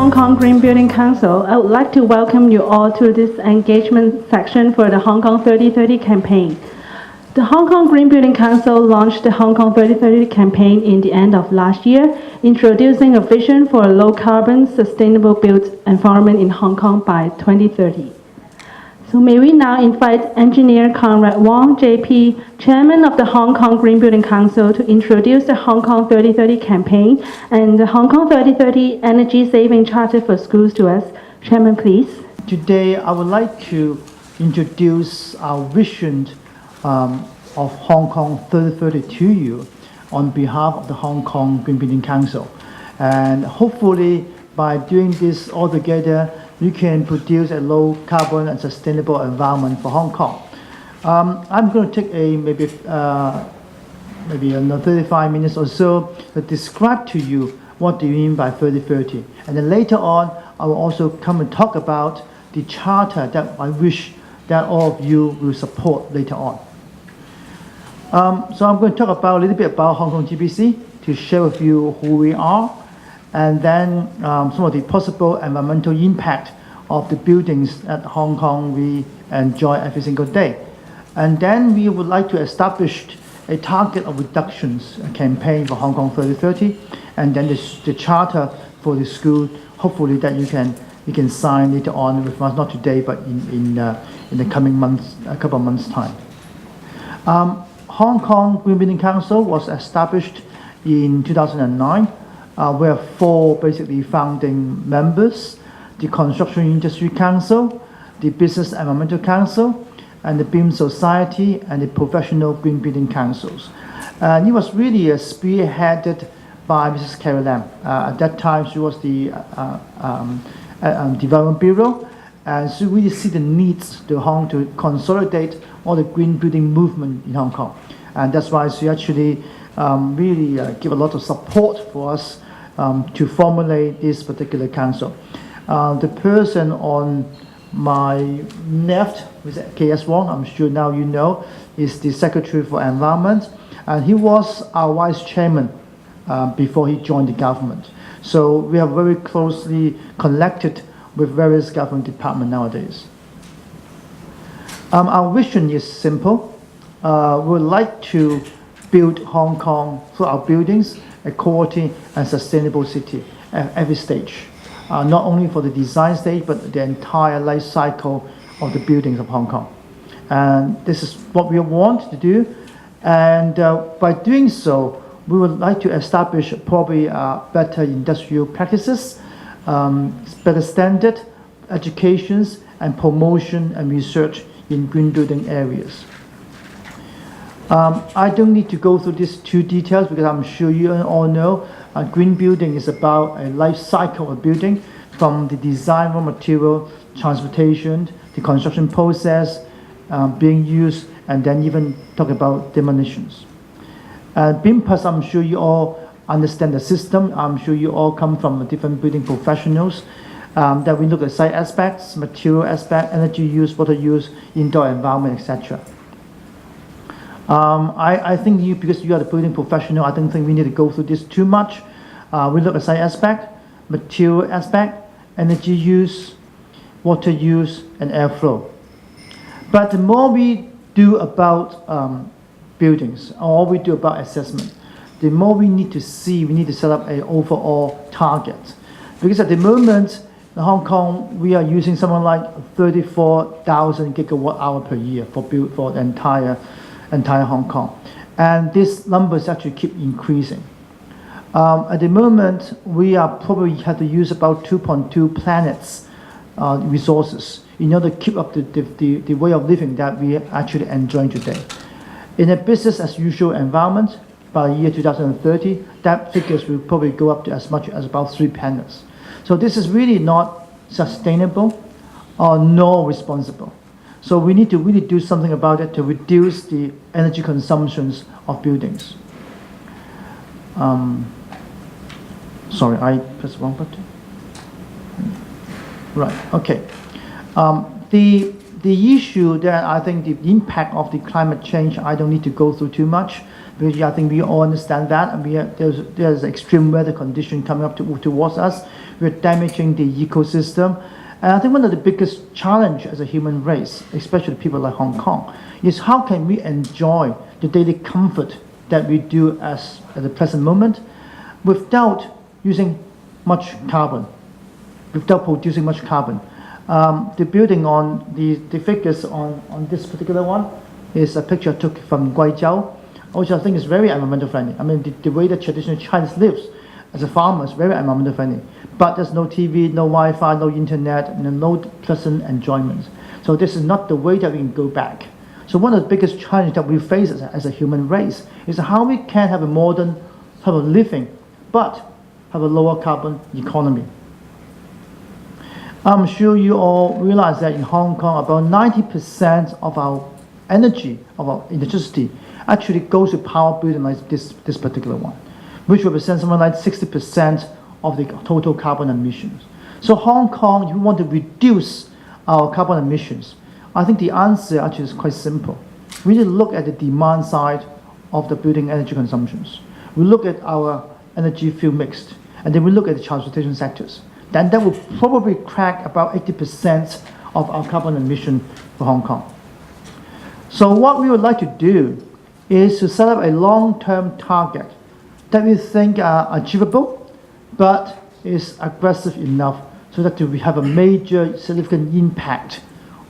Hong Kong Green Building Council, I would like to welcome you all to this engagement section for the Hong Kong 3030 campaign. The Hong Kong Green Building Council launched the Hong Kong 3030 campaign in the end of last year, introducing a vision for a low-carbon, sustainable built environment in Hong Kong by 2030. So may we now invite Engineer Conrad Wong, JP, Chairman of the Hong Kong Green Building Council, to introduce the Hong Kong 3030 campaign and the Hong Kong 3030 Energy Saving Charter for Schools to us. Chairman, please. Today, I would like to introduce our vision of Hong Kong 3030 to you on behalf of the Hong Kong Green Building Council. And hopefully, by doing this all together, you can produce a low carbon and sustainable environment for Hong Kong. I'm going to take maybe another 35 minutes or so to describe to you what do you mean by 3030. And then later on, I will also come and talk about the charter that I wish that all of you will support later on. So I'm going to talk about a little bit about Hong Kong GBC to share with you who we are, and then some of the possible environmental impact of the buildings that Hong Kong we enjoy every single day. And then we would like to establish a target of reductions campaign for Hong Kong 3030, and then the charter for the school, hopefully that you can sign later on with us, not today, but in the coming months, a couple of months' time. Hong Kong Green Building Council was established in 2009. We have four basically founding members: the Construction Industry Council, the Business Environmental Council, and the BIM Society, and the Professional Green Building Councils. And it was really spearheaded by Mrs. Carrie Lam. At that time, she was the Development Bureau, and she really see the needs to consolidate all the green building movement in Hong Kong. And that's why she actually really give a lot of support for us to formulate this particular council. The person on my left, Mr. K.S. Wong, I'm sure now you know, is the Secretary for Environment, and he was our Vice Chairman before he joined the government. So we are very closely connected with various government departments nowadays. Our vision is simple. We would like to build Hong Kong, through our buildings, a quality and sustainable city at every stage. Not only for the design stage, but the entire life cycle of the buildings of Hong Kong. And this is what we want to do. And by doing so, we would like to establish probably better industrial practices, better standard, educations, and promotion and research in green building areas. I don't need to go through these two details because I'm sure you all know green building is about a life cycle of building, from the design raw material, transportation, the construction process, being used, and then even talk about demolitions. BIM Plus, I'm sure you all understand the system. I'm sure you all come from different building professionals. That we look at site aspects, material aspect, energy use, water use, indoor environment, etc. I think because you are the building professional, I don't think we need to go through this too much. We look at site aspect, material aspect, energy use, water use, and airflow. But the more we do about buildings, or we do about assessment, the more we need to set up an overall target. Because at the moment, in Hong Kong, we are using something like 34,000 gigawatt hour per year for the entire Hong Kong. And this numbers actually keep increasing. At the moment, we are probably have to use about 2.2 planets resources in order to keep up the way of living that we are actually enjoying today. In a business as usual environment, by the year 2030, that figures will probably go up to as much as about 3 planets. So this is really not sustainable or nor responsible. So we need to really do something about it to reduce the energy consumptions of buildings. Sorry, I pressed the wrong button. Right, okay. The the issue that I think the impact of the climate change, I don't need to go through too much, because I think we all understand that, and there's extreme weather condition coming up towards us. We're damaging the ecosystem. And I think one of the biggest challenge as a human race, especially people like Hong Kong, is how can we enjoy the daily comfort that we do at the present moment without using much carbon, without producing much carbon. The building on the figures on this particular one is a picture I took from Guizhou, which I think is very environmental friendly. I mean, the way that traditional Chinese lives as a farmer is very environmental friendly. But there's no TV, no Wi-Fi, no internet, and no pleasant enjoyment. So this is not the way that we can go back. So one of the biggest challenges that we face as a human race is how we can have a modern type of living, but have a lower carbon economy. I'm sure you all realize that in Hong Kong, about 90% of our energy, of our electricity, actually goes to power building like this particular one, which represents something like 60% of the total carbon emissions. So Hong Kong, if we want to reduce our carbon emissions, I think the answer actually is quite simple. We need to look at the demand side of the building energy consumptions. We look at our energy fuel mix, and then we look at the transportation sectors. Then that will probably crack about 80% of our carbon emission for Hong Kong. So what we would like to do is to set up a long-term target that we think are achievable, but is aggressive enough so that we have a major significant impact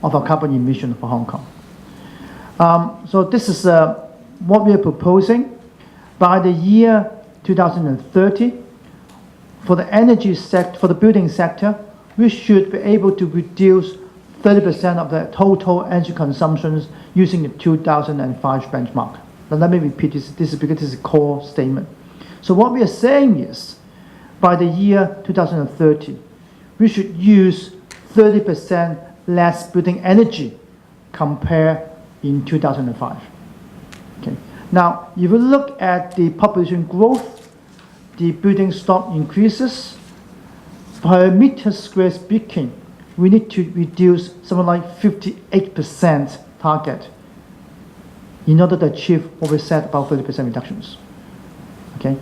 of our carbon emission for Hong Kong. So this is what we are proposing. By the year 2030, for the energy sector, for the building sector, we should be able to reduce 30% of the total energy consumptions using the 2005 benchmark. Now let me repeat this is because this is a core statement. So what we are saying is, by the year 2030, we should use 30% less building energy compared in 2005. Okay. Now, if you look at the population growth, the building stock increases. Per meter square speaking, we need to reduce something like 58% target in order to achieve what we said about 30% reductions. Okay,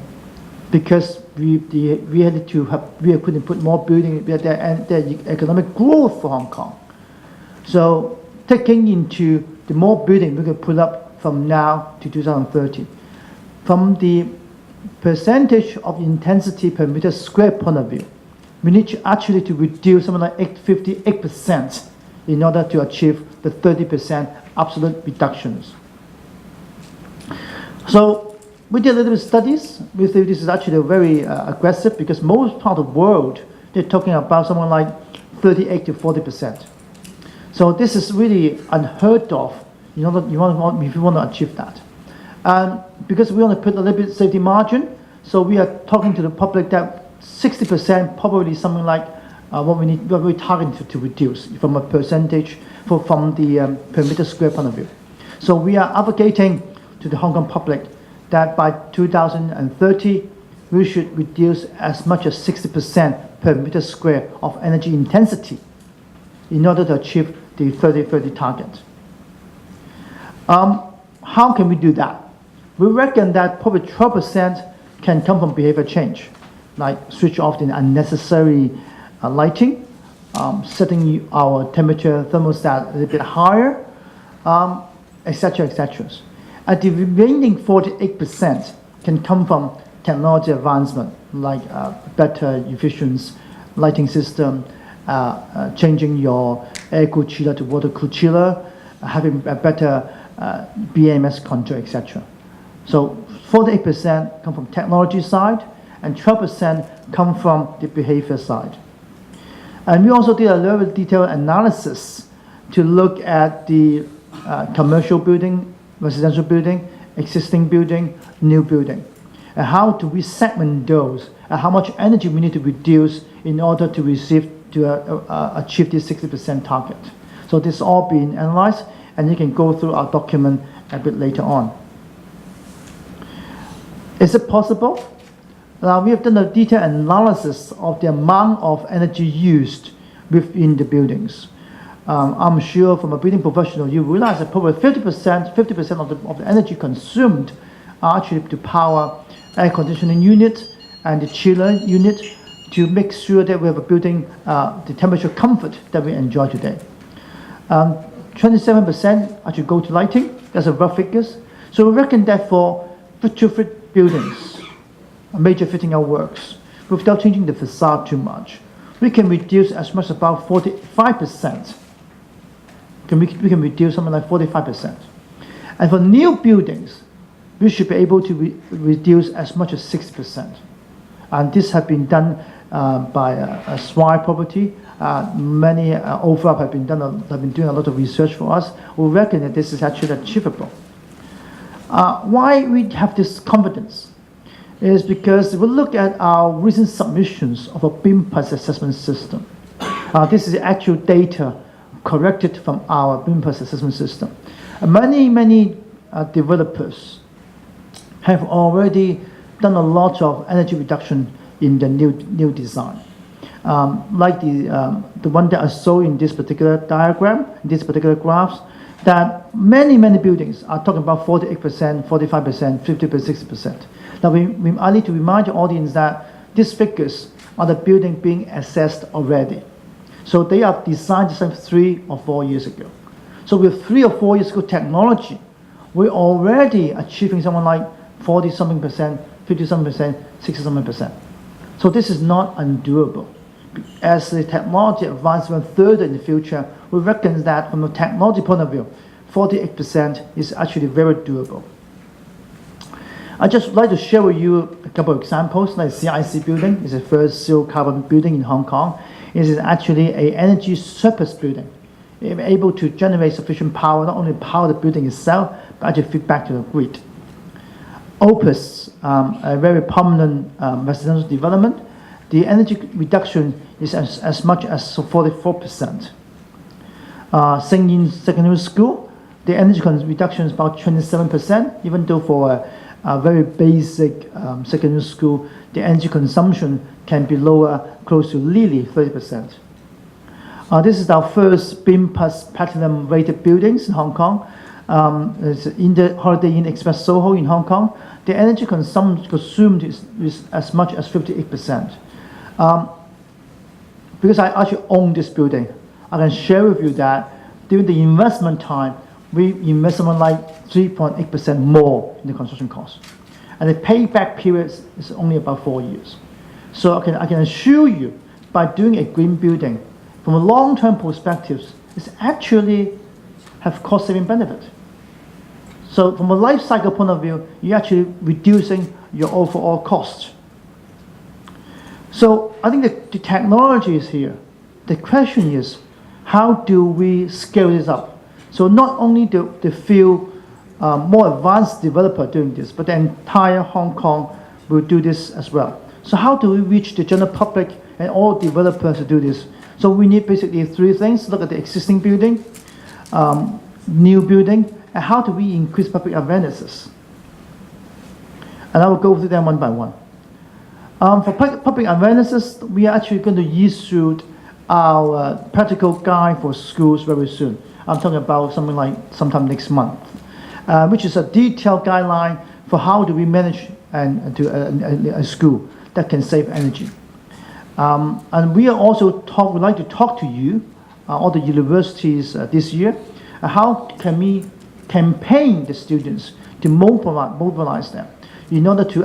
because we couldn't put more building and the economic growth for Hong Kong. So taking into the more building we can put up from now to 2030, from the percentage of intensity per meter square point of view, we need to actually to reduce something like 58% in order to achieve the 30% absolute reductions. So we did a little bit of studies. We think this is actually very aggressive because most part of the world, they're talking about something like 38 to 40%. So this is really unheard of if you want to achieve that. And because we want to put a little bit safety margin, so we are talking to the public that 60% probably something like what we're targeting to reduce from a percentage from the per meter square point of view. So we are advocating to the Hong Kong public that by 2030 we should reduce as much as 60% per meter square of energy intensity in order to achieve the 3030 target. How can we do that? We reckon that probably 12% can come from behavior change, like switch off the unnecessary lighting, setting our temperature thermostat a little bit higher, etc., etc. And the remaining 48% can come from technology advancement, like better efficient lighting system, changing your air-cooled chiller to water-cooled chiller, having a better BMS control, etc. So 48% come from technology side, and 12% come from the behavior side. And we also did a little detailed analysis to look at the commercial building, residential building, existing building, new building. And how do we segment those, and how much energy we need to reduce in order to achieve this 60% target. So this is all being analyzed, and you can go through our document a bit later on. Is it possible? We have done a detailed analysis of the amount of energy used within the buildings. I'm sure from a building professional, you realize that probably 50% of the energy consumed are actually to power air conditioning unit and the chiller unit to make sure that we have a building, the temperature comfort that we enjoy today. 27% actually go to lighting. That's a rough figures. So we reckon that for retrofit buildings, major fitting out works, without changing the facade too much, we can reduce as much as about 45%. We can reduce something like 45%. And for new buildings, we should be able to reduce as much as 6%. And this has been done by a Swire Property. Many overlap have been doing a lot of research for us. We reckon that this is actually achievable. Why we have this confidence is because we look at our recent submissions of a BIM Plus assessment system. This is the actual data corrected from our BIM Plus assessment system. Many developers have already done a lot of energy reduction in the new design. Like the one that I saw in this particular diagram, this particular graphs, that many buildings are talking about 48%, 45%, 50%, 60%. Now I need to remind the audience that these figures are the building being assessed already. So they are designed 3 or 4 years ago. So with 3 or 4 years ago technology, we're already achieving something like 40-something percent, 50-something percent, 60-something percent. So this is not undoable. As the technology advances even further in the future, we reckon that from a technology point of view, 48% is actually very doable. I'd just like to share with you a couple of examples, like CIC building is the first zero carbon building in Hong Kong. It is actually an energy surplus building. It's able to generate sufficient power, not only power the building itself, but actually feed back to the grid. Opus, a very prominent residential development, the energy reduction is as much as 44%. St. Yin Secondary School, the energy reduction is about 27%, even though for a very basic secondary school, the energy consumption can be lower, close to nearly 30%. This is our first BIM Plus Platinum rated buildings in Hong Kong. It's in the Holiday Inn Express Soho in Hong Kong. The energy consumed is as much as 58%. Because I actually own this building, I can share with you that during the investment time, we invest something like 3.8% more in the construction cost. And the payback period is only about 4 years. So I can assure you, by doing a green building, from a long-term perspective, it's actually have cost-saving benefit. So from a life cycle point of view, you're actually reducing your overall cost. So I think that the technology is here. The question is, how do we scale this up? So not only the few more advanced developer doing this, but the entire Hong Kong will do this as well. So how do we reach the general public and all developers to do this? So we need basically 3 things. Look at the existing building, new building, and how do we increase public awarenesses? And I will go through them one by one. For public awarenesses, we are actually going to issue our practical guide for schools very soon. I'm talking about something like sometime next month, which is a detailed guideline for how do we manage a school that can save energy. And we are also would like to talk to you, all the universities this year, how can we campaign the students to mobilize them in order to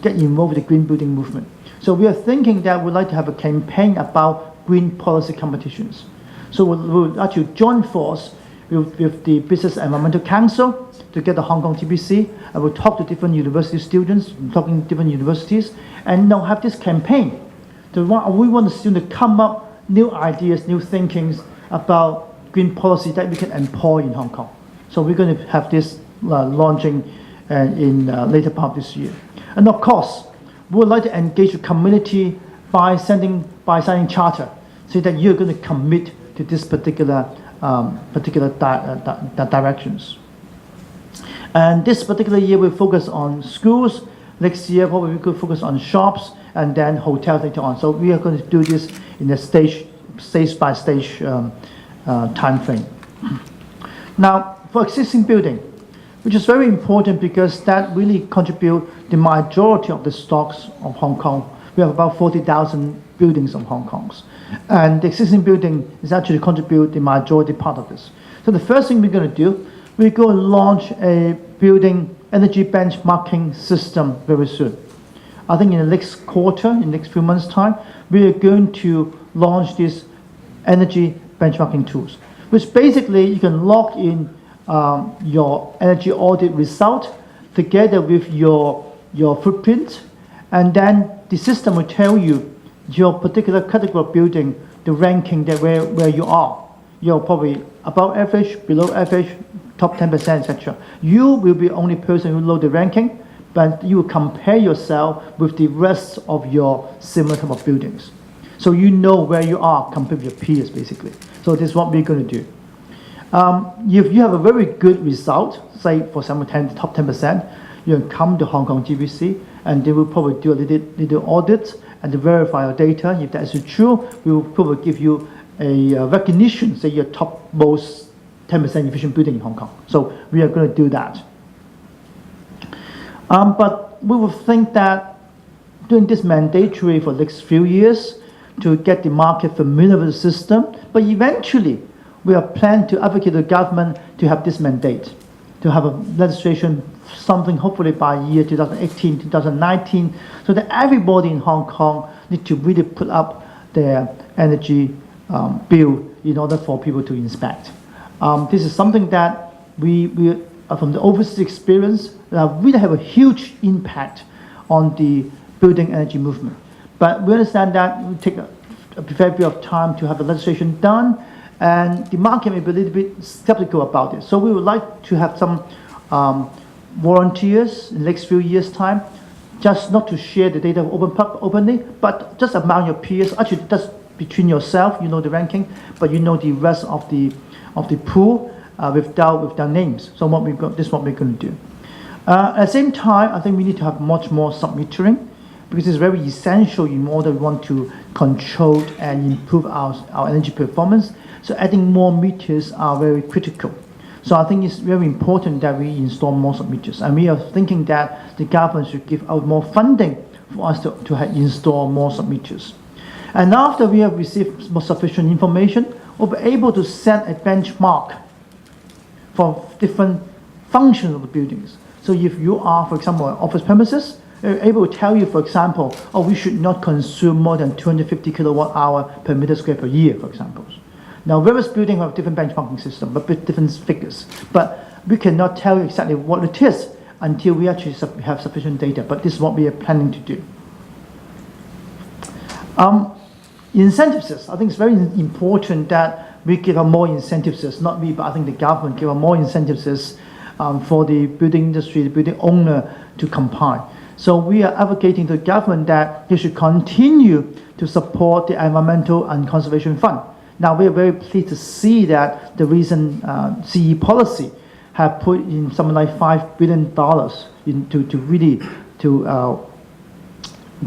get involved with the green building movement. So we are thinking that we'd like to have a campaign about green policy competitions. So we'll actually join force with the Business Environmental Council to get the Hong Kong TBC, and we'll talk to different university students, talking to different universities, and now have this campaign. We want the students to come up new ideas, new thinkings about green policy that we can employ in Hong Kong. So we're going to have this launching in later part of this year. And of course, we would like to engage the community by signing charter, so that you're going to commit to this particular directions. And this particular year we focus on schools. Next year probably we could focus on shops and then hotels later on. So we are going to do this in a stage by stage time frame. Now, for existing building, which is very important because that really contribute the majority of the stocks of Hong Kong. We have about 40,000 buildings of Hong Kong's. And the existing building is actually contribute the majority part of this. So the first thing we're going to do, we're going to launch a building energy benchmarking system very soon. I think in the next quarter, in the next few months' time, we are going to launch these energy benchmarking tools, which basically you can log in your energy audit result together with your footprint, and then the system will tell you your particular category of building, the ranking that where you are. You're probably above average, below average, top 10%, etc. You will be the only person who know the ranking, but you will compare yourself with the rest of your similar type of buildings. So you know where you are compared with your peers, basically. So this is what we're going to do. If you have a very good result, say for example top 10%, you can come to Hong Kong GBC and they will probably do a little audit and to verify your data. If that is true, we will probably give you a recognition, say your top most 10% efficient building in Hong Kong. So we are going to do that. But we will think that doing this mandatory for the next few years to get the market familiar with the system, but eventually we are planning to advocate the government to have this mandate, to have a legislation, something hopefully by year 2018, 2019, so that everybody in Hong Kong need to really put up their energy bill in order for people to inspect. This is something that we from the overseas experience really have a huge impact on the building energy movement. But we understand that it will take a fair bit of time to have the legislation done, and the market may be a little bit skeptical about it. So we would like to have some volunteers in the next few years' time, just not to share the data openly, but just among your peers, actually just between yourself, you know the ranking, but you know the rest of the pool without names. So this is what we're going to do. At the same time, I think we need to have much more sub-metering, because it's very essential in order we want to control and improve our energy performance. So adding more meters are very critical. So I think it's very important that we install more sub-meters. And we are thinking that the government should give out more funding for us to install more sub-meters. And after we have received more sufficient information, we'll be able to set a benchmark for different functions of the buildings. So if you are, for example, an office premises, they're able to tell you, for example, we should not consume more than 250 kilowatt hour per meter square per year, for example. Now, various buildings have different benchmarking system, but with different figures. But we cannot tell you exactly what it is until we actually have sufficient data. But this is what we are planning to do. Incentives. I think it's very important that we give out more incentives. Not we, but I think the government give out more incentives for the building industry, the building owner to comply. So we are advocating to the government that they should continue to support the Environmental and Conservation Fund. Now, we are very pleased to see that the recent CE policy have put in something like $5 billion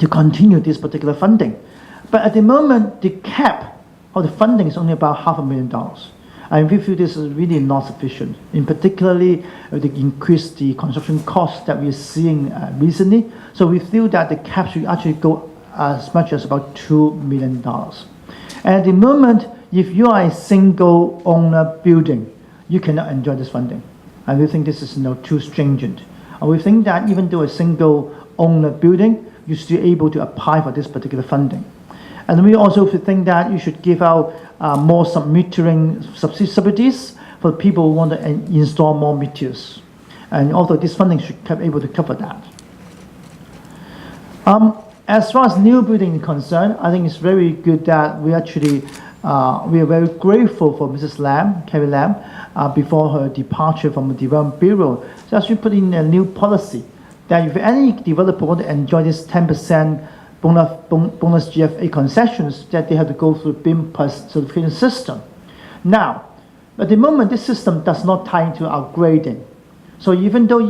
to continue this particular funding. But at the moment, the cap of the funding is only about $500,000. And we feel this is really not sufficient, in particularly to increase the construction costs that we are seeing recently. So we feel that the cap should actually go as much as about $2 million. And at the moment, if you are a single owner building, you cannot enjoy this funding. And we think this is too stringent. And we think that even though a single owner building, you're still able to apply for this particular funding. And we also think that you should give out more sub-metering subsidies for people who want to install more meters. And also this funding should be able to cover that. As far as new building is concerned, I think it's very good that we actually, we are very grateful for Mrs. Lam, Carrie Lam, before her departure from the Development Bureau. So she put in a new policy that if any developer want to enjoy this 10% bonus GFA concessions, that they have to go through BIM plus certification system. Now, at the moment, this system does not tie into our grading. So even though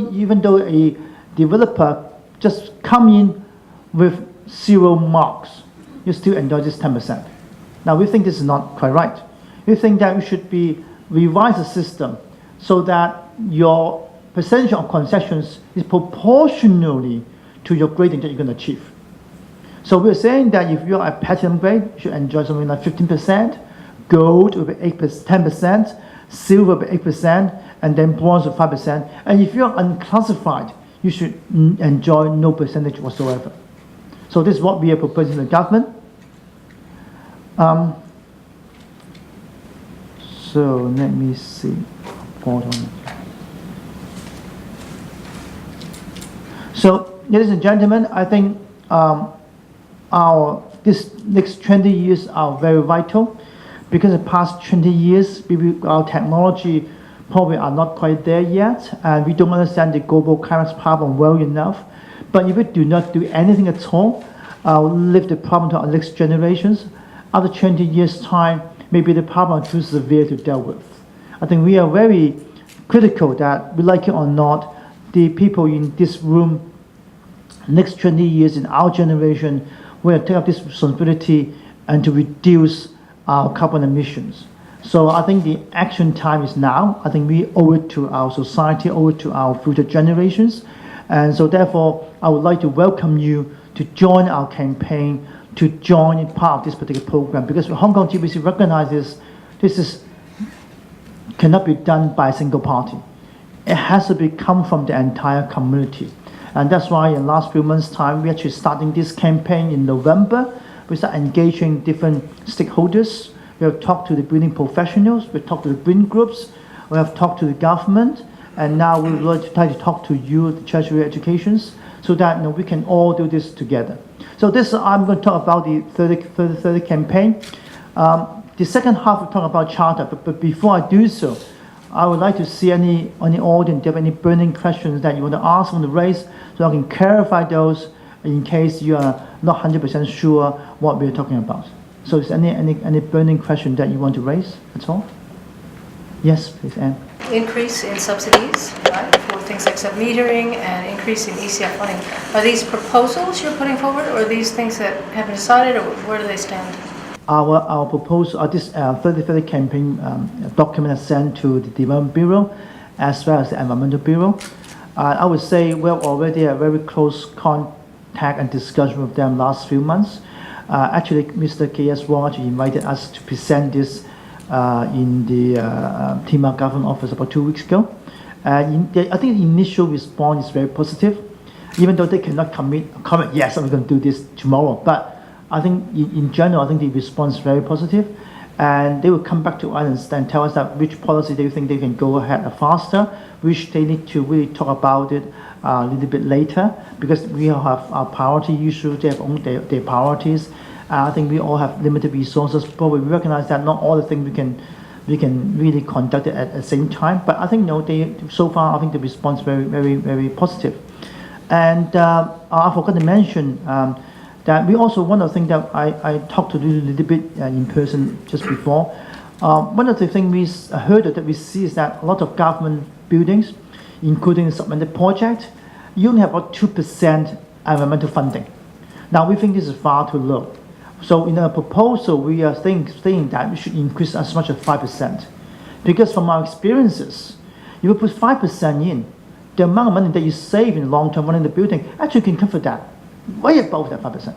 a developer just come in with 0 marks, you still enjoy this 10%. Now, we think this is not quite right. we think that we should revise the system so that your percentage of concessions is proportionally to your grading that you're going to achieve. So we're saying that if you're at platinum grade, you should enjoy something like 15%, gold will be 10%, silver will be 8%, and then bronze will be 5%. And if you're unclassified, you should enjoy no percentage whatsoever. So this is what we are proposing to the government. So let me see. Hold on. So, ladies and gentlemen, I think this next 20 years are very vital, because the past 20 years, our technology probably are not quite there yet, and we don't understand the global climate problem well enough. But if we do not do anything at all, leave the problem to our next generations, after 20 years' time, maybe the problem is too severe to deal with. I think we are very critical that, we like it or not, the people in this room, next 20 years in our generation, will take up this responsibility and to reduce our carbon emissions. So I think the action time is now. I think we owe it to our society, owe it to our future generations. And so therefore, I would like to welcome you to join our campaign, to join in part of this particular program, because Hong Kong GBC recognizes this cannot be done by a single party. It has to come from the entire community. And that's why in the last few months' time, we're actually starting this campaign in November. We start engaging different stakeholders. We have talked to the building professionals, we talked to the green groups, we have talked to the government, and now we would like to try to talk to you, the Tertiary Educations, so that we can all do this together. So I'm going to talk about the 3030 campaign. The second half we'll talk about charter, but before I do so, I would like to see any audience, do you have any burning questions that you want to ask, want to raise, so I can clarify those in case you are not 100% sure what we're talking about. So is any burning question that you want to raise at all? Yes, please, Anne. Increase in subsidies, right, for things like sub-metering and increase in ECF funding. Are these proposals you're putting forward, or are these things that have been decided, or where do they stand? Our proposal, this 3030 campaign document is sent to the Development Bureau as well as the Environmental Bureau. I would say we're already a very close contact and discussion with them last few months. Actually, Mr. K.S. Wong actually invited us to present this in the Timar Government Office about 2 weeks ago. I think the initial response is very positive, even though they cannot comment, yes, I'm going to do this tomorrow. But I think in general, I think the response is very positive, and they will come back to us and tell us that which policy they think they can go ahead faster, which they need to really talk about it a little bit later, because we all have our priority issues, they have their priorities. I think we all have limited resources, but we recognize that not all the things we can really conduct it at the same time. But I think so far I think the response is very, very, very positive. And I forgot to mention that we also, one of the things that I talked to you a little bit in person just before, one of the things we heard that we see is that a lot of government buildings, including the submitted project, you only have about 2% environmental funding. Now we think this is far too low. So in our proposal, we are saying that we should increase as much as 5%. Because from our experiences, you will put 5% in, the amount of money that you save in the long term running the building actually can cover that, way above that 5%.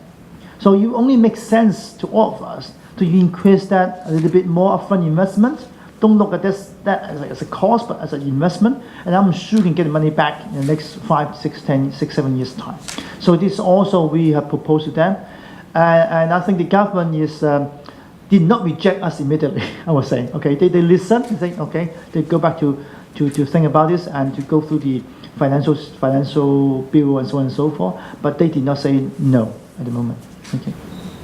So it only makes sense to all of us to increase that a little bit more upfront investment. Don't look at that as a cost, but as an investment. And I'm sure you can get the money back in the next 5, 6, 10, 6, 7 years time. So this also we have proposed to them. And I think the government did not reject us immediately, I would say. Okay, they listen and say, okay, they go back to think about this and to go through the financial bureau and so on and so forth, but they did not say no at the moment. Okay,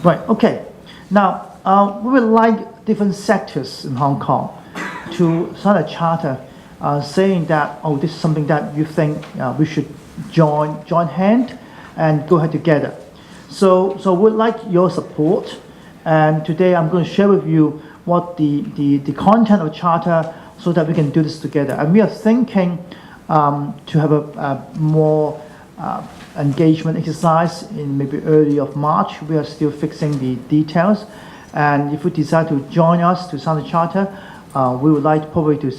right, okay. Now, we would like different sectors in Hong Kong to sign a charter saying that, oh, this is something that you think we should join hand and go ahead together. So we'd like your support, and today I'm going to share with you what the content of the charter so that we can do this together. And we are thinking to have a more engagement exercise in maybe early of March. We are still fixing the details, And if you decide to join us to sign the charter, we would like probably to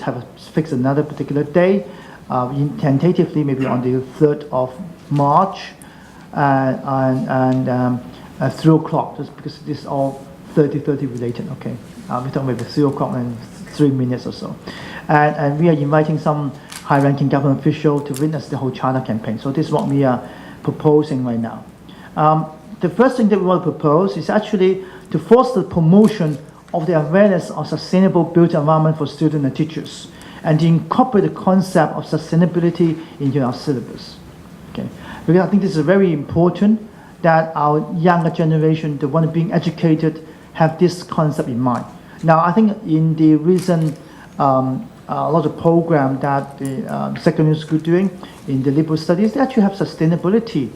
fix another particular day, tentatively maybe on the 3rd of March, and 3 o'clock, just because this is all 30-30 related, okay? We're talking maybe 3 o'clock and 3 minutes or so. And we are inviting some high-ranking government official to witness the whole charter campaign. So this is what we are proposing right now. The first thing that we want to propose is actually to foster the promotion of the awareness of sustainable built environment for students and teachers, and to incorporate the concept of sustainability into our syllabus. Okay, because I think this is very important that our younger generation, the one being educated, have this concept in mind. Now, I think in the recent a lot of program that the secondary school doing in the liberal studies, they actually have sustainability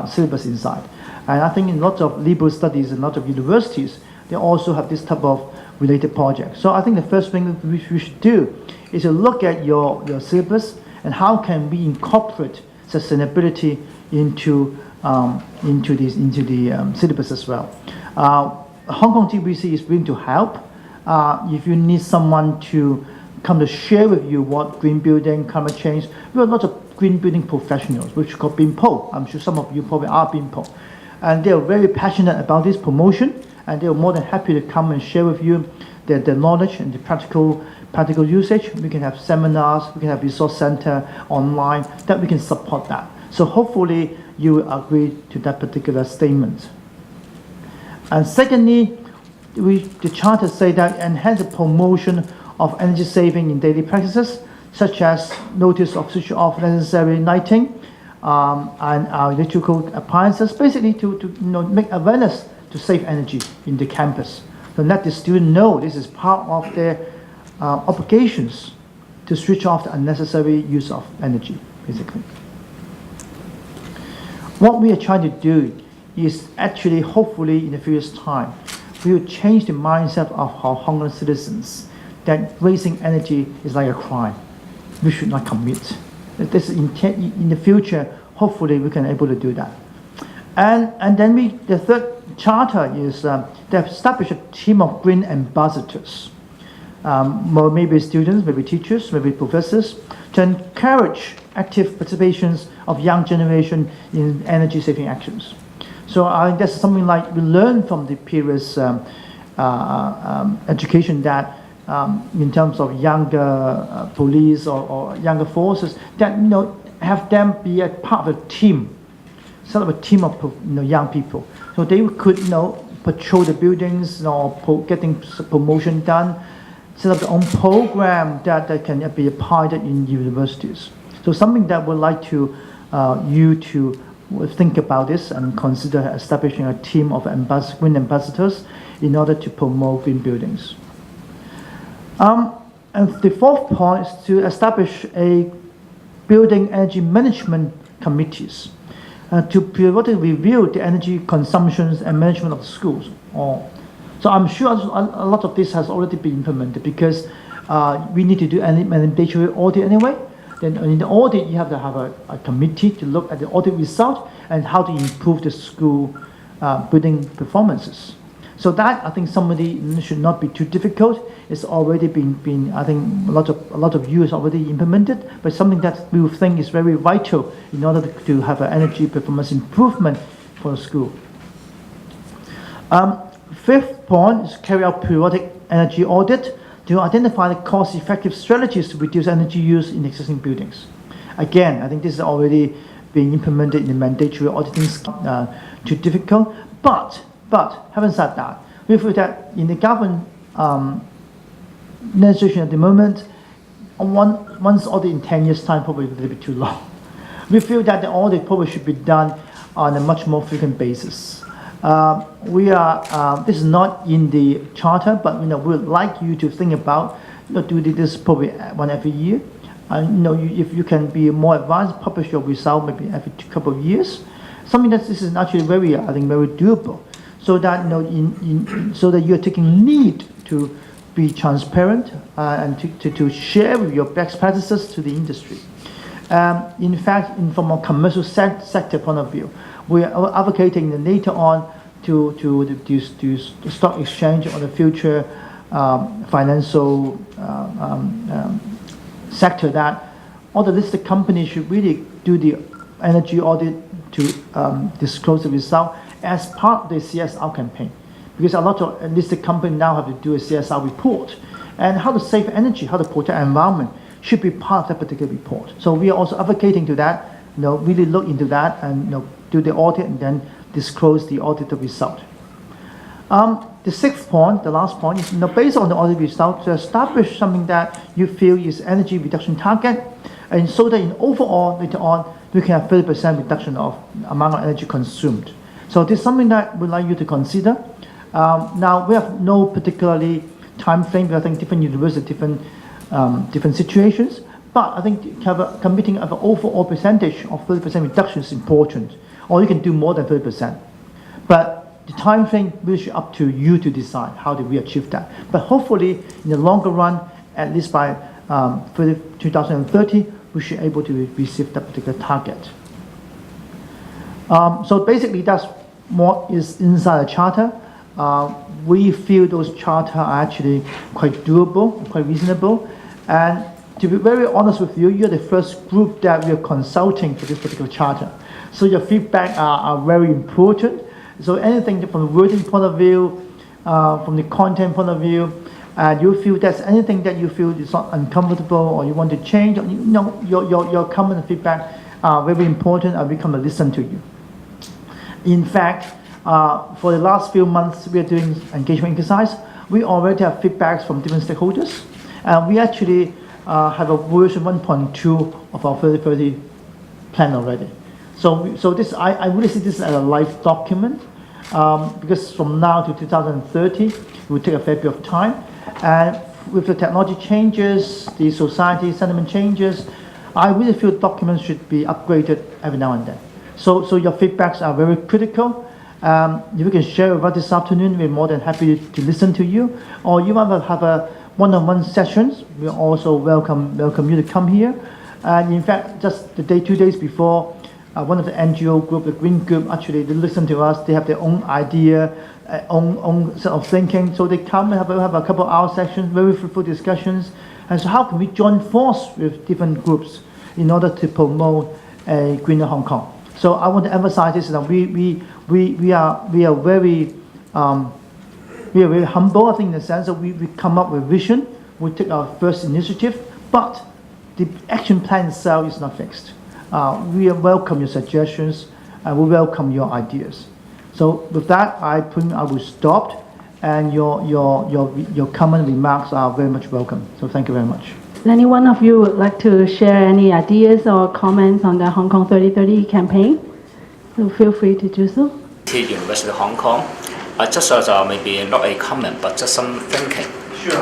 syllabus inside. And I think in lots of liberal studies and lots of universities, they also have this type of related projects. So I think the first thing that we should do is to look at your syllabus and how can we incorporate sustainability into the syllabus as well. Hong Kong GBC is willing to help. If you need someone to come to share with you what green building, climate change, we have lots of green building professionals, which called BIMPO. I'm sure some of you probably are BIMPO. And they are very passionate about this promotion, and they are more than happy to come and share with you their knowledge and the practical usage. We can have seminars, we can have resource center online, that we can support that. So hopefully you will agree to that particular statement. And secondly, the charter say that enhance the promotion of energy saving in daily practices, such as notice of switch off necessary lighting, and our electrical appliances, basically to make awareness to save energy in the campus. So let the student know this is part of their obligations to switch off the unnecessary use of energy, basically. What we are trying to do is actually, hopefully in a few years' time, we will change the mindset of our Hong Kong citizens that wasting energy is like a crime. We should not commit. This in the future, hopefully we can able to do that. And then the third charter is to establish a team of green ambassadors. Maybe students, maybe teachers, maybe professors, to encourage active participations of young generation in energy saving actions. So I think that's something like we learned from the previous education that in terms of younger police or younger forces, that have them be a part of a team, sort of a team of young people. So they could patrol the buildings, getting promotion done, set up their own program that can be applied in universities. So something that we'd like to you to think about this and consider establishing a team of green ambassadors in order to promote green buildings. And the fourth point is to establish a building energy management committees to periodically review the energy consumptions and management of the schools. So I'm sure a lot of this has already been implemented because we need to do a mandatory audit anyway. Then in the audit, you have to have a committee to look at the audit result and how to improve the school building performances. So that, I think, should not be too difficult. It's already been I think, a lot of years already implemented, but something that we think is very vital in order to have an energy performance improvement for the school. Fifth point is carry out periodic energy audit to identify the cost-effective strategies to reduce energy use in existing buildings. Again, I think this is already being implemented in the mandatory auditing scheme, too difficult. But having said that, we feel that in the government administration at the moment, once audit in 10 years' time probably a little bit too long. We feel that the audit probably should be done on a much more frequent basis. This is not in the charter, but we would like you to think about do this probably one every year. If you can be more advanced, publish your result maybe every couple of years. Something that this is actually very doable, so that so that you're taking lead to be transparent and to share with your best practices to the industry. In fact, from a commercial sector point of view, we are advocating that later on to the stock exchange or the future financial sector, that all the listed companies should really do the energy audit to disclose the result as part of the CSR campaign. Because a lot of listed companies now have to do a CSR report. And how to save energy, how to protect the environment should be part of that particular report. So we are also advocating to that, really look into that and do the audit and then disclose the audited result. The sixth point, the last point, is based on the audit result, to establish something that you feel is energy reduction target, and so that in overall later on we can have 30% reduction of amount of energy consumed. So this is something that we'd like you to consider. Now we have no particularly time frame. I think different universities, different situations. But I think committing of an overall percentage of 30% reduction is important. Or you can do more than 30%. But the time frame will be up to you to decide how do we achieve that. But hopefully, in the longer run, at least by 2030, we should be able to receive that particular target. So basically, that's what is inside the charter. We feel those charters are actually quite doable, quite reasonable. And to be very honest with you, you're the first group that we are consulting for this particular charter. So your feedback are very important. So anything from the wording point of view, from the content point of view, you feel there's anything that you feel is not uncomfortable or you want to change, your comment and feedback are very important, and we come to listen to you. In fact, for the last few months, we are doing engagement exercise. We already have feedbacks from different stakeholders, and we actually have a version 1.2 of our 3030 plan already. So this, I really see this as a live document, because from now to 2030, it will take a fair bit of time. And with the technology changes, the society sentiment changes, I really feel documents should be upgraded every now and then. So your feedbacks are very critical. If you can share with us this afternoon, we're more than happy to listen to you. Or you want to have a one-on-one sessions, we also welcome you to come here. And in fact, just the 2 days before, one of the NGO group, the Green Group, actually they listen to us. They have their own idea, own set of thinking. So they come and have a couple of hour sessions, very fruitful discussions. And so how can we join force with different groups in order to promote a greener Hong Kong? So I want to emphasize this, that we are very humble, I think, in the sense that we come up with vision, we take our first initiative, but the action plan itself is not fixed. We welcome your suggestions, and we welcome your ideas. So with that, I will stop, and your comment remarks are very much welcome. So thank you very much. Any one of you would like to share any ideas or comments on the Hong Kong 3030 campaign? So feel free to do so. University of Hong Kong, just as maybe not a comment, but just some thinking. Sure.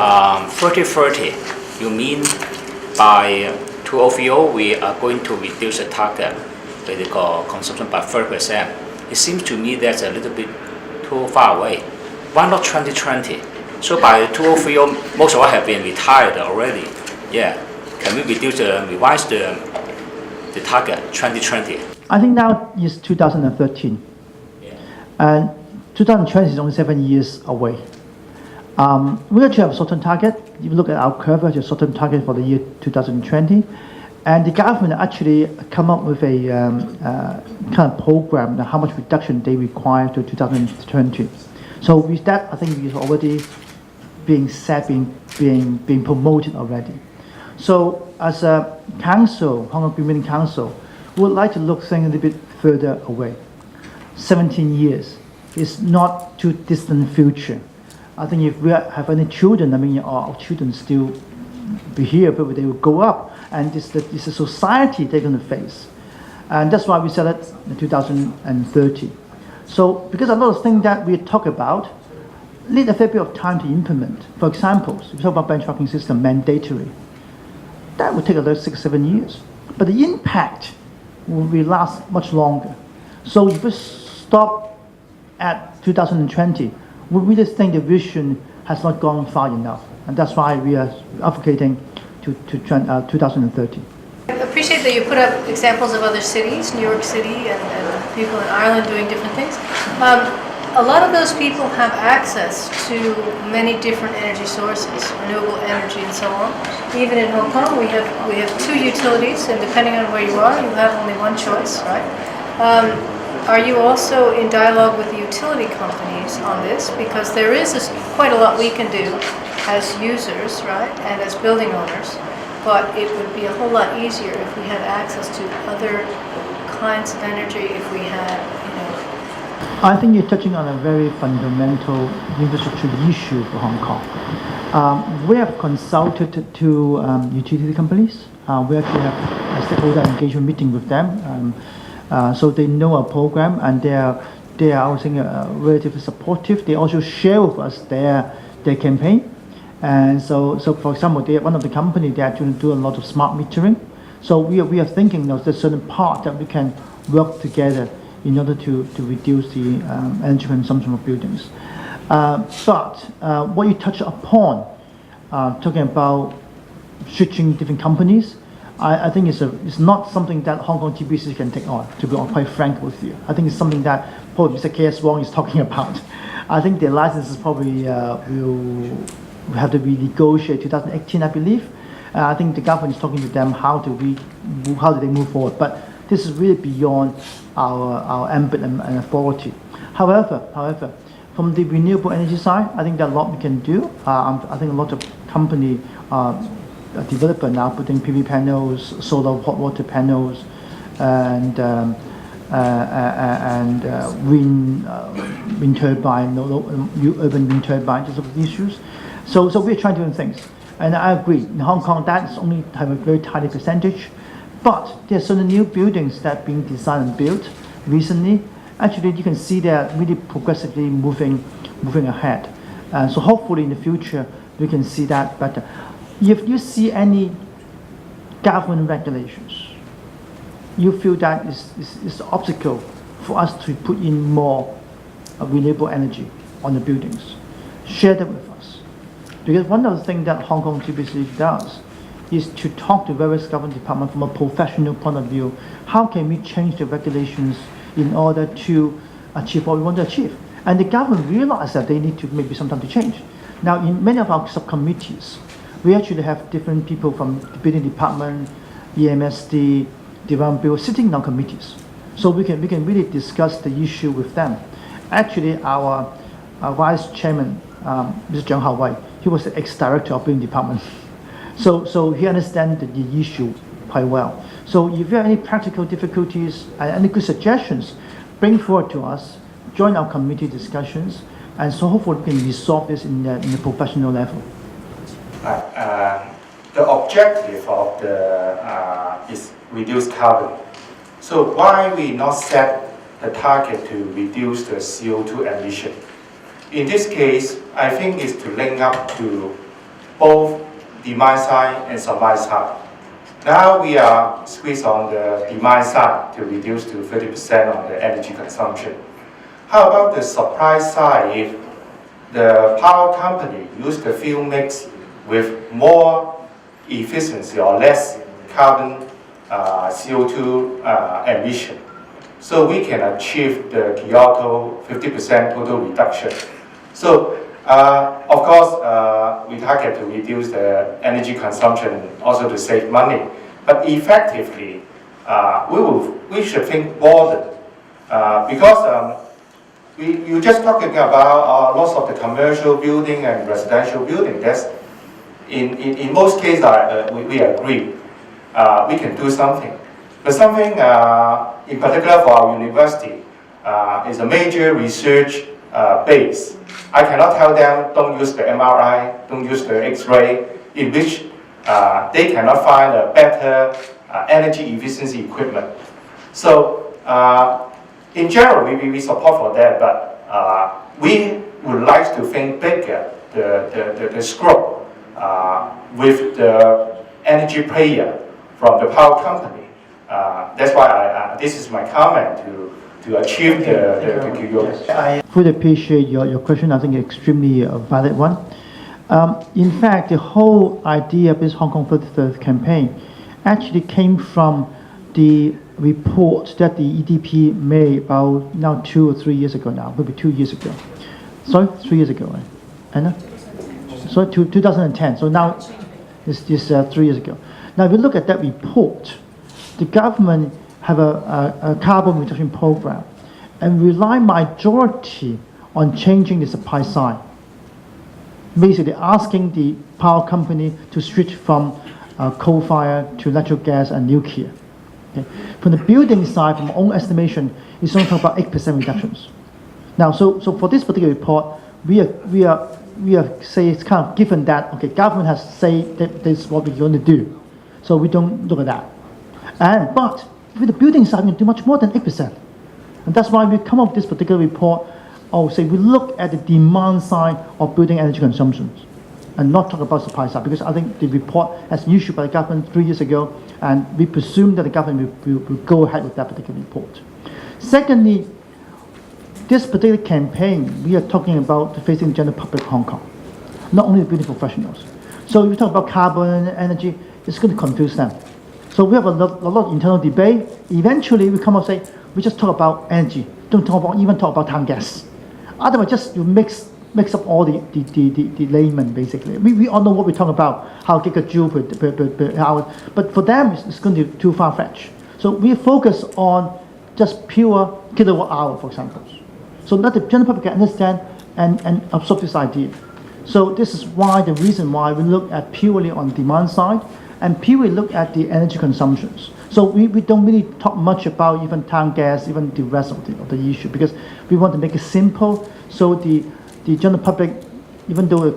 3030, you mean by 2030 we are going to reduce the target political consumption by 30%. It seems to me that's a little bit too far away. Why not 2020? So by 2030, most of us have been retired already. Yeah, can we revise the target 2020? I think now is 2013. Yeah. And 2020 is only 7 years away. We actually have a certain target. If you look at our curve, we have a certain target for the year 2020. And the government actually come up with a kind of program, how much reduction they require to 2020. So with that, I think it's already being set, being promoted already. So as a council, Hong Kong Green Building Council, we would like to look things a little bit further away. 17 years is not too distant future. I think if we have any children, I mean, our children still be here, but they will grow up, and it's a society they're going to face. And that's why we set it in 2030. So because a lot of things that we talk about need a fair bit of time to implement. For example, if we talk about benchmarking system, mandatory. That would take another 6-7 years. But the impact will last much longer. So if we stop at 2020, we really think the vision has not gone far enough. And that's why we are advocating to 2030. I appreciate that you put up examples of other cities, New York City and people in Ireland doing different things. a lot of those people have access to many different energy sources, renewable energy and so on. Even in Hong Kong, we have two utilities, and depending on where you are, you have only one choice, right? Are you also in dialogue with the utility companies on this? Because there is quite a lot we can do as users, right, and as building owners, but it would be a whole lot easier if we had access to other kinds of energy, if we had, I think you're touching on a very fundamental infrastructure issue for Hong Kong. We have consulted to utility companies. We actually have a stakeholder engagement meeting with them. So they know our program, and they are I would say, relatively supportive. They also share with us their campaign. And so for example, one of the companies, they actually do a lot of smart metering. So we are thinking there's a certain part that we can work together in order to reduce the energy consumption of buildings. But what you touch upon, talking about switching different companies, I think it's not something that Hong Kong GBC can take on, to be quite frank with you. I think it's something that probably Mr. K.S. Wong is talking about. I think their licenses probably will have to be negotiated 2018, I believe. I think the government is talking to them how do they move forward. But this is really beyond our ambit and authority. However, from the renewable energy side, I think there are a lot we can do. I think a lot of company developer now putting PV panels, solar hot water panels, and wind turbine, new urban wind turbine, those sort of issues. So we're trying different things. And I agree, in Hong Kong, that's only have a very tiny percentage. But there are certain new buildings that are being designed and built recently. Actually, you can see they're really progressively moving ahead. So hopefully in the future, we can see that better. If you see any government regulations, you feel that is an obstacle for us to put in more renewable energy on the buildings, share that with us. Because one of the things that Hong Kong GBC does is to talk to various government departments from a professional point of view. How can we change the regulations in order to achieve what we want to achieve? And the government realized that they need to maybe sometime to change. Now, in many of our subcommittees, we actually have different people from the building department, EMSD, development bureau sitting in our committees. So we can really discuss the issue with them. Actually, our vice chairman, Mr. Zhang Haowei, he was the ex-director of building department. So he understands the issue quite well. So if you have any practical difficulties and any good suggestions, bring forward to us, join our committee discussions, and so hopefully we can resolve this in the professional level. The objective of is reduce carbon. So why we not set the target to reduce the CO2 emission? In this case, I think it's to link up to both demand side and supply side. Now we are squeezed on the demand side to reduce to 30% on the energy consumption. How about the supply side? If the power company use the fuel mix with more efficiency or less carbon CO2 emission, so we can achieve the Kyoto 50% total reduction. So of course, we target to reduce the energy consumption, also to save money. But effectively, we should think broader because you're just talking about lots of the commercial building and residential building. That's in most cases we agree we can do something. But something in particular for our university is a major research base. I cannot tell them don't use the MRI, don't use the X-ray, in which they cannot find a better energy efficiency equipment. So in general, we support for that, but we would like to think bigger, the scope with the energy player from the power company. That's why this is my comment to achieve the Kyoto. I fully appreciate your question. I think it's extremely valid one. In fact, the whole idea of this Hong Kong 3030 campaign actually came from the report that the EDP made about now 2 or 3 years ago now, maybe 2 years ago. Sorry, 3 years ago, right? Anna? Sorry, 2010. So now it's 3 years ago. Now, if you look at that report, the government have a carbon reduction program and rely majority on changing the supply side. Basically asking the power company to switch from coal-fired to natural gas and nuclear. Okay. From the building side, from our own estimation, it's only talking about 8% reductions. Now, so for this particular report, we are say it's kind of given that, okay, government has said that this is what we're going to do. So we don't look at that. But with the building side, we can do much more than 8%. And that's why we come up with this particular report. Say we look at the demand side of building energy consumptions and not talk about supply side, because I think the report has issued by the government 3 years ago, and we presume that the government will go ahead with that particular report. Secondly, this particular campaign, we are talking about facing the general public of Hong Kong, not only the building professionals. So if we talk about carbon and energy, it's going to confuse them. So we have a lot of internal debate. Eventually, we come up and say, we just talk about energy, don't even talk about town gas. Otherwise, just you mix up all the laymen, basically. We all know what we talk about, how gigajoule per hour. But for them, it's going to be too far-fetched. So we focus on just pure kilowatt hour, for example. So that the general public can understand and absorb this idea. So this is why the reason why we look at purely on demand side and purely look at the energy consumptions. So we don't really talk much about even town gas, even the rest of the issue, because we want to make it simple so the general public, even though a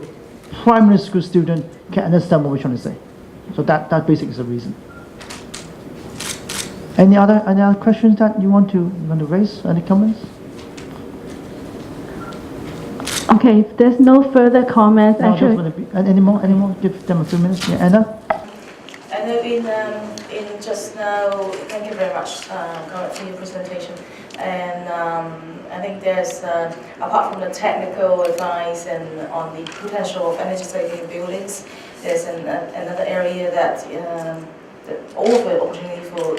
primary school student, can understand what we're trying to say. So that basically is the reason. Any other questions that you want to raise? Any comments? Okay, if there's no further comments, No, actually. any more? Give them a few minutes. Yeah, Anna? I know in just now, thank you very much, Garrett, for your presentation. And I think there's, apart from the technical advice and on the potential of energy saving buildings, there's another area that all of the opportunity for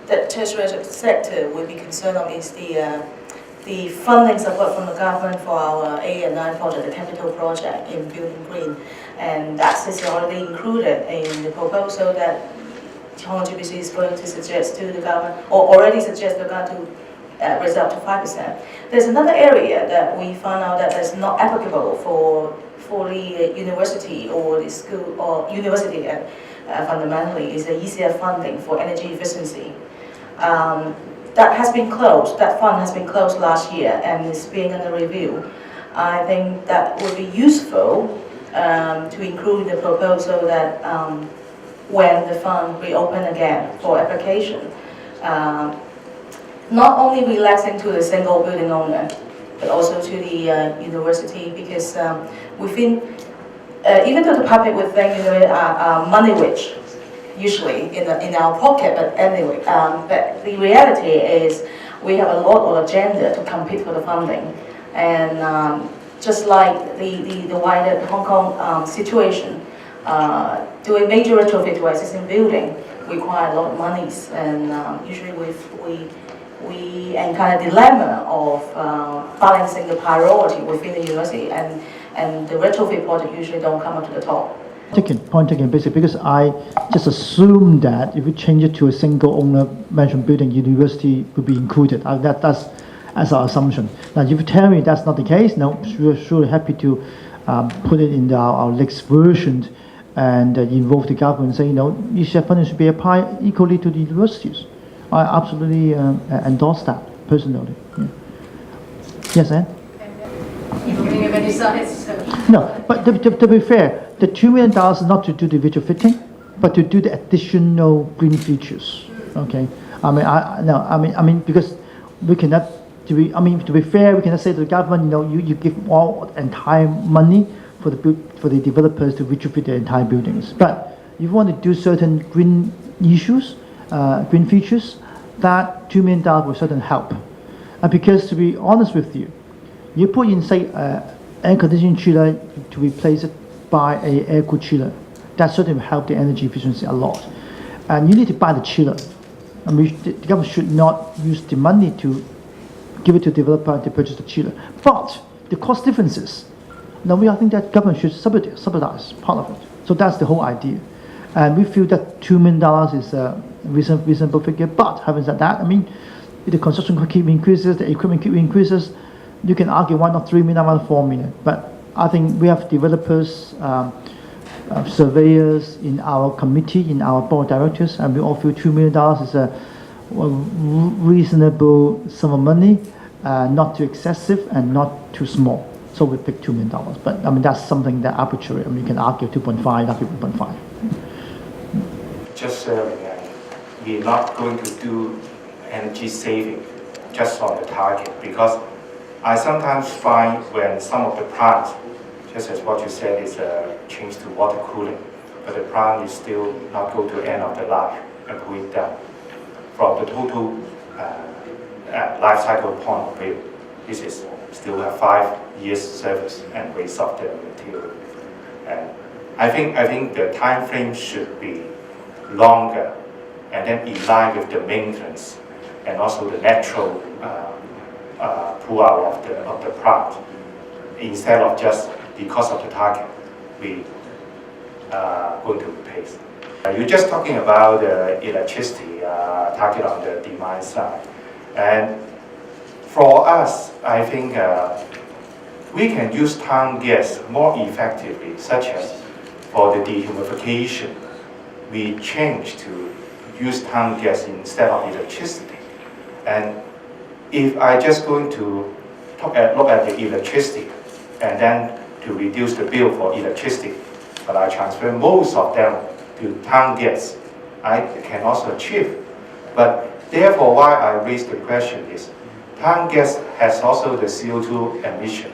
the tertiary sector will be concerned of is the funding support from the government for our 8 and 9 project, the capital project in Building Green. And that is already included in the proposal that HK3030 is going to suggest to the government, or already suggest the government to raise up to 5%. There's another area that we found out that is not applicable for the university or the school, or university fundamentally, is the ECF funding for energy efficiency. That has been closed, that fund has been closed last year and is being under review. I think that would be useful to include in the proposal that when the fund reopen again for application, not only relaxing to the single building owner, but also to the university, because we think, even though the public would think money rich, usually in our pocket, but anyway, but the reality is we have a lot of agenda to compete for the funding, and just like the wider Hong Kong situation, doing major retrofit to existing building require a lot of monies, and usually we encounter the dilemma of balancing the priority within the university, and the retrofit project usually don't come up to the top. Point taken, basically, because I just assume that if we change it to a single owner management building, university would be included. That's our assumption. Now, if you tell me that's not the case, no, we're surely happy to put it in our next version and involve the government, say, ECF funding should be applied equally to the universities. I absolutely endorse that personally. Yeah. Yes, Anne? No, but to be fair, the $2 million is not to do the retrofitting, but to do the additional green features. Okay, I mean, because we cannot. To be fair, we cannot say to the government, you give all entire money for the developers to retrofit their entire buildings. But if you want to do certain green issues, green features, that $2 million will certainly help. Because to be honest with you, you put in, say, air conditioning chiller to replace it by an air-cooled chiller. That certainly will help the energy efficiency a lot. And you need to buy the chiller. And the government should not use the money to give it to developer to purchase the chiller. But the cost differences, now I think that government should subsidize part of it. So that's the whole idea. And we feel that $2 million is a reasonable figure. But having said that, I mean, if the construction keep increases, the equipment keep increases, you can argue why not $3 million, why not $4 million. But I think we have developers, surveyors in our committee, in our board of directors, and we all feel $2 million is a reasonable sum of money, not too excessive and not too small. So we pick $2 million. But I mean, that's something that arbitrary. I mean, you can argue 2.5, argue 1.5. Just we're not going to do energy saving just on the target, because I sometimes find when some of the plants, just as what you said, is changed to water cooling, but the plant is still not go to end of the life and pull it down. From the total life cycle point of view, this is still a 5 years service and waste of the material. And I think the time frame should be longer, and then in line with the maintenance and also the natural pull out of the plant, instead of just because of the target we going to replace. You're just talking about the electricity target on the demand side, and for us, I think we can use town gas more effectively, such as for the dehumidification. We change to use town gas instead of electricity. And if I just going to look at the electricity and then to reduce the bill for electricity, but I transfer most of them to town gas, I can also achieve. But therefore, why I raised the question is, town gas has also the CO2 emission,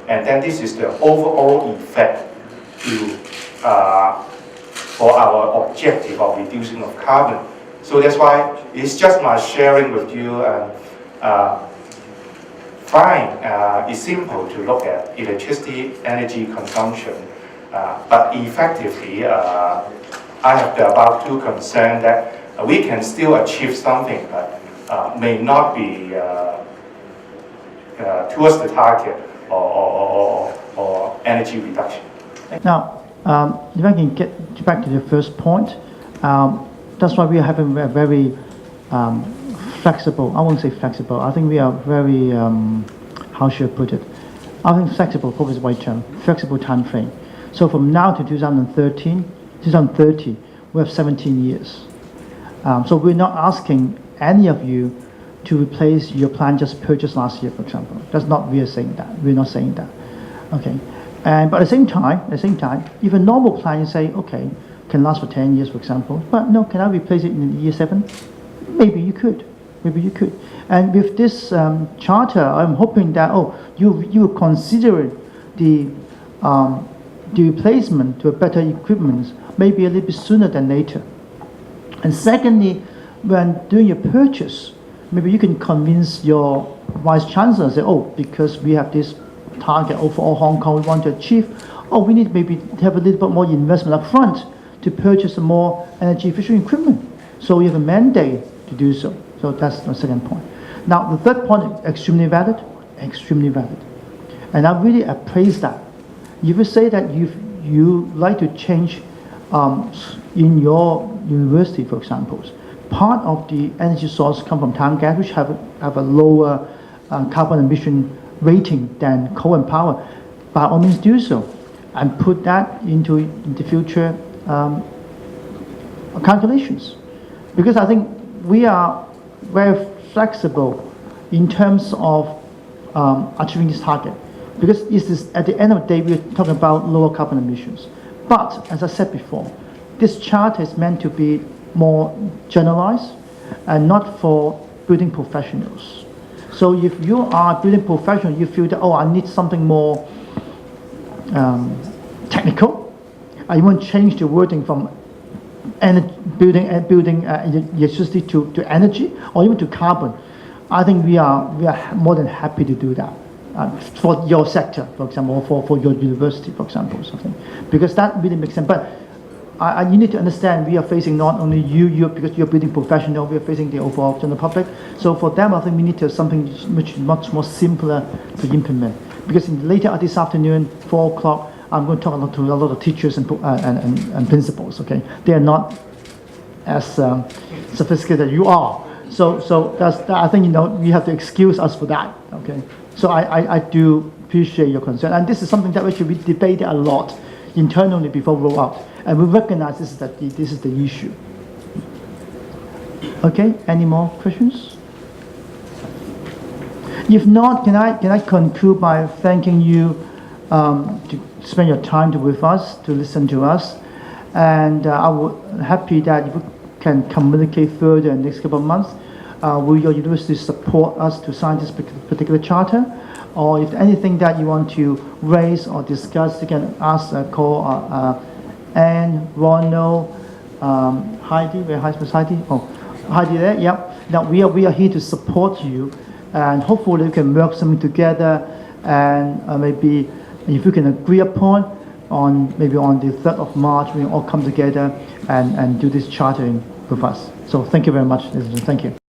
and then this is the overall effect to for our objective of reducing of carbon. So that's why it's just my sharing with you. Fine, it's simple to look at electricity energy consumption, but effectively, I have about two concerns that we can still achieve something, but may not be towards the target or energy reduction. Now, if I can get back to the first point, that's why we are having a very flexible, I won't say flexible, I think we are very, how should I put it? I think flexible, probably is the right term, flexible time frame. So from now to 2030, we have 17 years. So we're not asking any of you to replace your plan just purchased last year, for example. That's not, we are saying that, we're not saying that, okay? But at the same time, if a normal plan, you say, okay, can last for 10 years, for example, but no, can I replace it in year 7? Maybe you could. And with this charter, I'm hoping that, you consider the replacement to a better equipment maybe a little bit sooner than later. And secondly, when doing your purchase, maybe you can convince your vice chancellor and say, because we have this target overall Hong Kong we want to achieve, we need maybe to have a little bit more investment up front to purchase more energy efficient equipment. So you have a mandate to do so. So that's the second point. Now the third point is extremely valid. And I really appraise that. If you say that you like to change in your university, for example, part of the energy source come from town gas, which have a lower carbon emission rating than coal and power, by all means do so, and put that into the future calculations. Because I think we are very flexible in terms of achieving this target. Because this is, at the end of the day, we're talking about lower carbon emissions. But as I said before, this chart is meant to be more generalized and not for building professionals. So if you are a building professional, you feel that, I need something more technical, I want to change the wording from building electricity to energy, or even to carbon. I think we are more than happy to do that for your sector, for example, or for your university, for example, or something, because that really makes sense. But you need to understand we are facing not only you because you're building professional, we are facing the overall general public. So for them, I think we need to have something much more simpler to implement. Because later this afternoon, 4 o'clock, I'm going to talk to a lot of teachers and principals. Okay, they are not as sophisticated as you are. So I think you have to excuse us for that. Okay, so I do appreciate your concern, and this is something that we should be debated a lot internally before we roll out, and we recognize this is the issue. Okay, any more questions? If not, can I conclude by thanking you to spend your time with us, to listen to us, and I'm happy that you can communicate further in the next couple of months. Will your university support us to sign this particular charter? Or if anything that you want to raise or discuss, you can ask, call Anne, Ronald, Heidi. Where is Heidi? Oh, Heidi there. Yep. Now we are here to support you, and hopefully we can work something together. And maybe if we can agree upon maybe on the 3rd of March, we all come together and do this chartering with us. So thank you very much, ladies and gentlemen. Thank you.